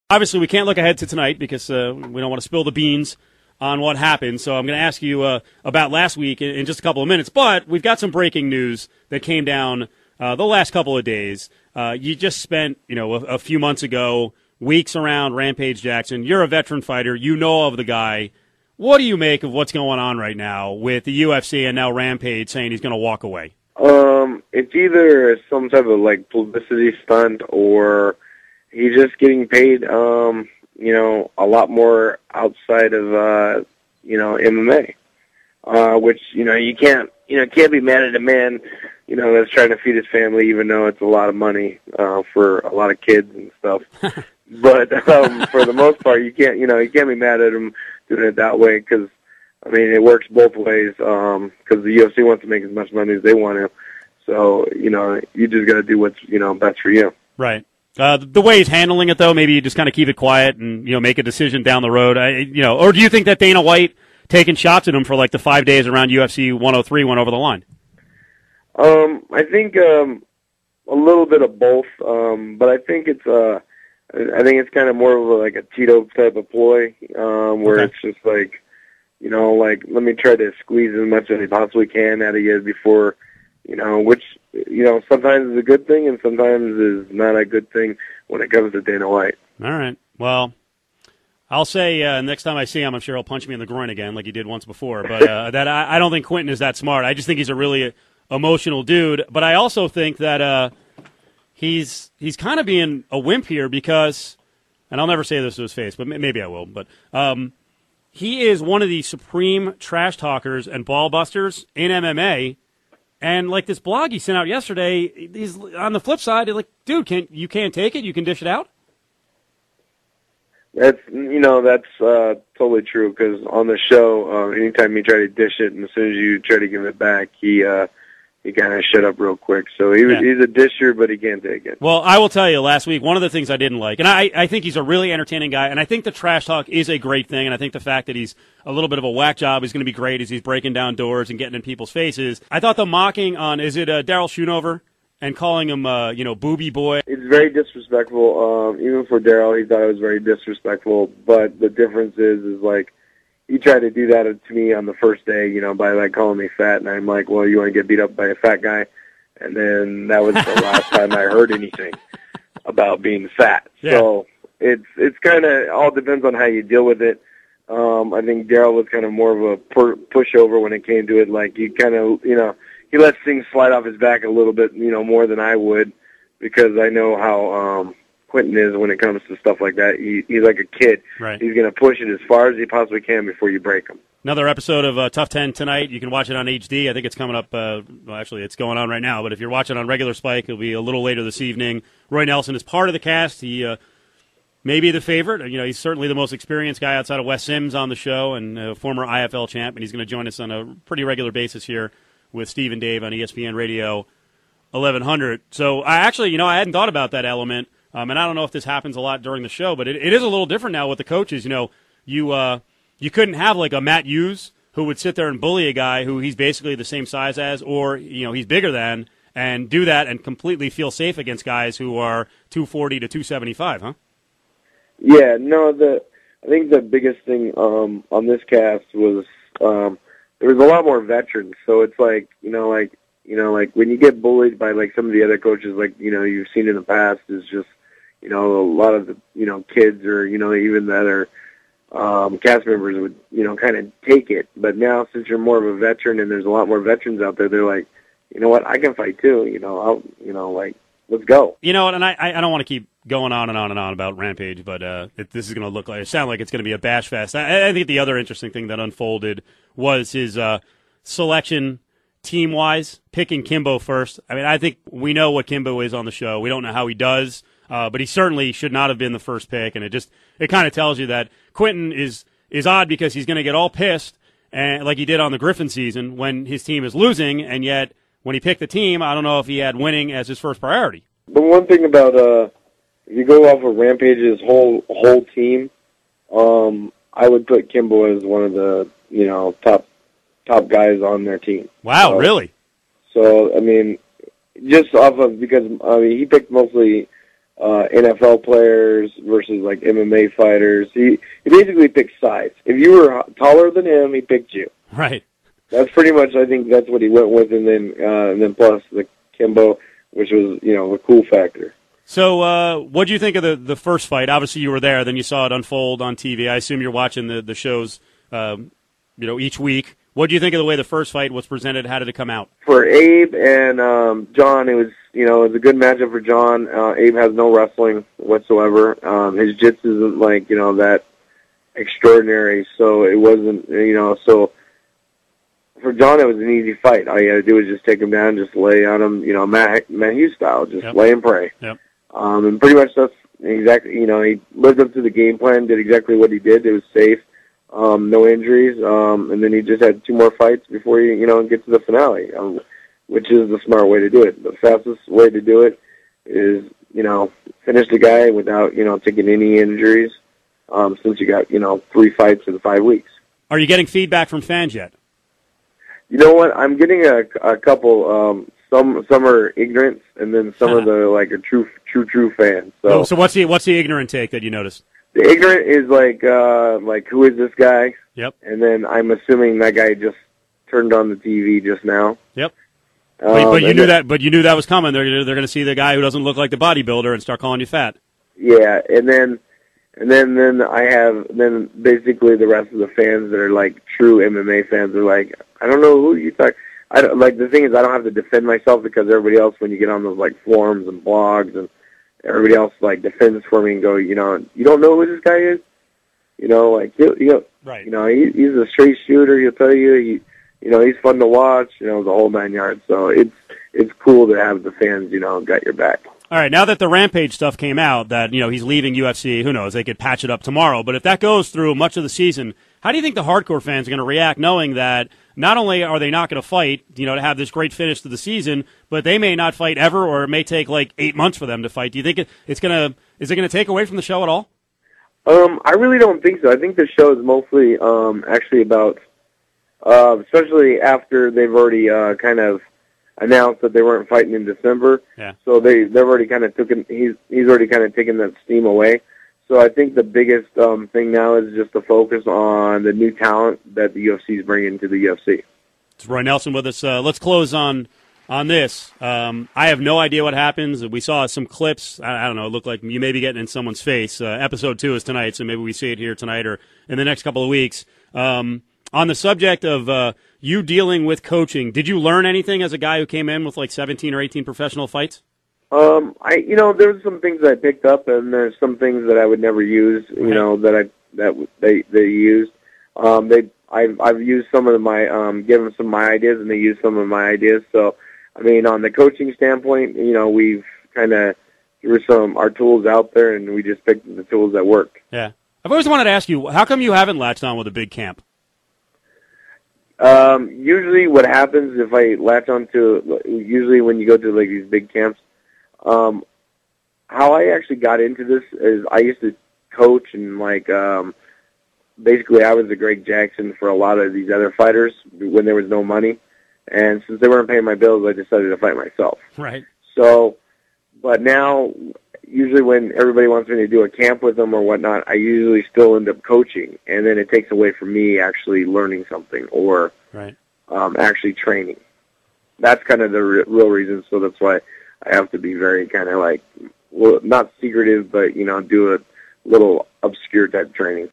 Obviously, we can't look ahead to tonight because we don't want to spill the beans on what happened. So I'm going to ask you about last week in just a couple of minutes. But we've got some breaking news that came down the last couple of days. You just spent, a few months ago, weeks around Rampage Jackson. You're a veteran fighter. You know of the guy. What do you make of what's going on right now with the UFC and now Rampage saying he's going to walk away? It's either some type of publicity stunt or he's just getting paid, a lot more outside of, MMA, which, you can't be mad at a man, that's trying to feed his family, even though it's a lot of money, for a lot of kids and stuff. But, for the most part, you can't be mad at him doing it that way because, it works both ways, because the UFC wants to make as much money as they want to. So, you just got to do what's, best for you. Right. The way he's handling it, though, maybe you just kind of keep it quiet and, make a decision down the road. Or do you think that Dana White taking shots at him for the 5 days around UFC 103 went over the line? I think a little bit of both, but I think it's kind of more of a Tito type of ploy, where it's just let me try to squeeze as much as I possibly can out of you before. Which, sometimes is a good thing and sometimes is not a good thing when it comes to Dana White. All right. Well, I'll say next time I see him, I'm sure he'll punch me in the groin again like he did once before. But that I don't think Quinton is that smart. I just think he's a really emotional dude. But I also think that he's kind of being a wimp here because, and I'll never say this to his face, but maybe I will. But he is one of the supreme trash talkers and ball busters in MMA. And this blog he sent out yesterday, he's on the flip side. Like, dude, you can't take it. You can dish it out. That's totally true. Because on the show, anytime you try to dish it, and as soon as you try to give it back, he kind of shut up real quick. So he's a disher, but he can't take it. Well, I will tell you, last week, one of the things I didn't like, and I think he's a really entertaining guy, and I think the trash talk is a great thing, and I think the fact that he's a little bit of a whack job is going to be great as he's breaking down doors and getting in people's faces. I thought the mocking on, is it Daryl Schoonover, and calling him, booby boy. It's very disrespectful. Even for Daryl, he thought it was very disrespectful, but the difference is he tried to do that to me on the first day, by calling me fat, and I'm like, well, you want to get beat up by a fat guy? And then that was the last time I heard anything about being fat. Yeah. So it's kind of all depends on how you deal with it. I think Daryl was kind of more of a pushover when it came to it. He kind of, he lets things slide off his back a little bit, more than I would, because I know how Quinton is when it comes to stuff like that. He's like a kid. Right. He's going to push it as far as he possibly can before you break him. Another episode of TUF 10 tonight. You can watch it on HD. I think it's coming up. Actually, it's going on right now. But if you're watching on regular Spike, it'll be a little later this evening. Roy Nelson is part of the cast. He may be the favorite. He's certainly the most experienced guy outside of Wes Sims on the show and former IFL champ. And he's going to join us on a pretty regular basis here with Steve and Dave on ESPN Radio 1100. So I actually, I hadn't thought about that element. And I don't know if this happens a lot during the show, but it is a little different now with the coaches. You couldn't have a Matt Hughes who would sit there and bully a guy who he's basically the same size as, or he's bigger than, and do that and completely feel safe against guys who are 240 to 275, huh? Yeah, no. I think the biggest thing on this cast was there was a lot more veterans. So it's when you get bullied by some of the other coaches, you've seen in the past, is just a lot of the kids or even that are cast members would kind of take it. But now, since you're more of a veteran and there's a lot more veterans out there, they're like, you know what, I can fight too. Let's go. And I don't want to keep going on and on and on about Rampage, but this is going to sound like it's going to be a bash fest. I think the other interesting thing that unfolded was his selection team-wise, picking Kimbo first. I think we know what Kimbo is on the show. We don't know how he does, but he certainly should not have been the first pick, and it kind of tells you that Quinton is odd because he's going to get all pissed, and like he did on the Griffin season when his team is losing, and yet when he picked the team, I don't know if he had winning as his first priority. But one thing about if you go off of Rampage's whole team, I would put Kimbo as one of the top guys on their team. Wow, really? So just off of because he picked mostly NFL players versus like MMA fighters. He basically picked size. If you were taller than him, he picked you. Right. That's pretty much, I think that's what he went with, and then plus the Kimbo, which was, a cool factor. So what do you think of the first fight? Obviously you were there, then you saw it unfold on TV. I assume you're watching the shows each week. What do you think of the way the first fight was presented? How did it come out? For Abe and John, it was a good matchup for John. Abe has no wrestling whatsoever. His jiu-jitsu isn't like, that extraordinary, so it wasn't, so for John, it was an easy fight. All you had to do was just take him down, just lay on him, Matt Hughes style, just lay and pray. Yep. And pretty much that's exactly, he lived up to the game plan, did exactly what he did. It was safe, no injuries, and then he just had 2 more fights before he, get to the finale, which is the smart way to do it. The fastest way to do it is, finish the guy without, taking any injuries, since you got, 3 fights in 5 weeks. Are you getting feedback from fans yet? You know what? I'm getting a couple. Some are ignorant, and then some of the like a true fans. So what's the ignorant take that you noticed? The ignorant is like who is this guy? Yep. And then I'm assuming that guy just turned on the TV just now. Yep. But you knew that. But you knew that was coming. They're going to see the guy who doesn't look like the bodybuilder and start calling you fat. Yeah, and then I have basically the rest of the fans that are like true MMA fans are like, I don't know who you talk. I don't, like, the thing is I don't have to defend myself because everybody else, when you get on those like forums and blogs, and everybody else like defends for me and go, you don't know who this guy is, Right. He's a straight shooter. He'll tell you, he's fun to watch, the whole 9 yards. So it's cool to have the fans, got your back. All right, now that the Rampage stuff came out, that he's leaving UFC, who knows? They could patch it up tomorrow. But if that goes through much of the season, how do you think the hardcore fans are going to react, knowing that not only are they not going to fight, to have this great finish to the season, but they may not fight ever, or it may take like 8 months for them to fight? Do you think is it going to take away from the show at all? I really don't think so. I think the show is mostly actually about, especially after they've already kind of announced that they weren't fighting in December. Yeah. So they've already kind of he's already kind of taken that steam away. So I think the biggest thing now is just to focus on the new talent that the UFC is bringing to the UFC. It's Roy Nelson with us. Let's close on this. I have no idea what happens. We saw some clips. I don't know. It looked like you may be getting in someone's face. Episode 2 is tonight, so maybe we see it here tonight or in the next couple of weeks. On the subject of you dealing with coaching, did you learn anything as a guy who came in with like 17 or 18 professional fights? There's some things that I picked up, and there's some things that I would never use. That they used. I've used some of my given some of my ideas, and they used some of my ideas. So, I mean, on the coaching standpoint, we've kind of threw our tools out there, and we just picked the tools that work. Yeah, I've always wanted to ask you, how come you haven't latched on with a big camp? Usually what happens if I latch onto, usually when you go to like these big camps, how I actually got into this is I used to coach, and like, basically I was the Greg Jackson for a lot of these other fighters when there was no money. And since they weren't paying my bills, I decided to fight myself. Right. So, but now, usually when everybody wants me to do a camp with them or whatnot, I usually still end up coaching, and then it takes away from me actually learning something or actually training. That's kind of the real reason. So that's why I have to be very kind of like, well, not secretive, but do a little obscure type training.